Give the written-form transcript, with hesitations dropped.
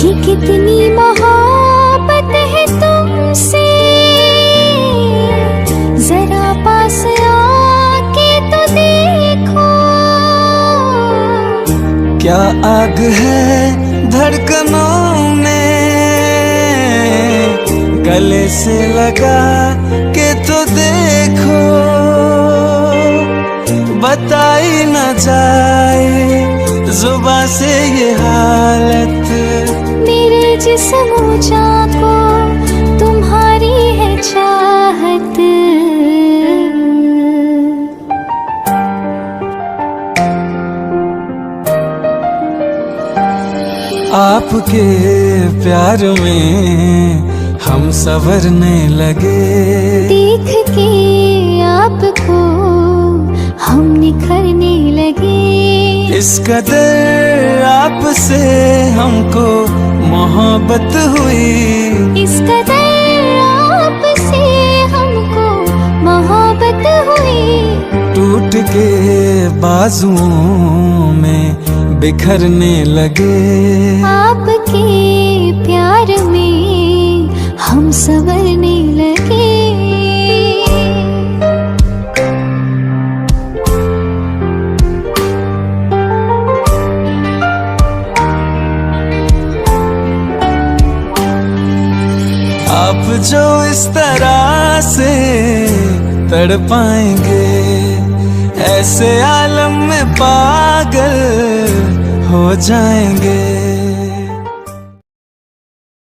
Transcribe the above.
कि कितनी मोहब्बत है तुमसे, जरा पास आके तो देखो। क्या आग है धड़कनों में, गले से लगा के तो देखो। बताई न जाए जुबां से ये हालत, मेरे जिस्म जाको तुम्हारी है चाहत। आपके प्यार में हम संवरने लगे, देख के आपको हम निखरने लगे। इस कदर आपसे हमको मोहब्बत हुई, इस कदर आपसे हमको मोहब्बत हुई। टूट के बाजुओं में बिखरने लगे। आपके प्यार में हम संवरने लगे। आप जो इस तरह से तड़पाएंगे, ऐसे आलम में पागल हो जाएंगे।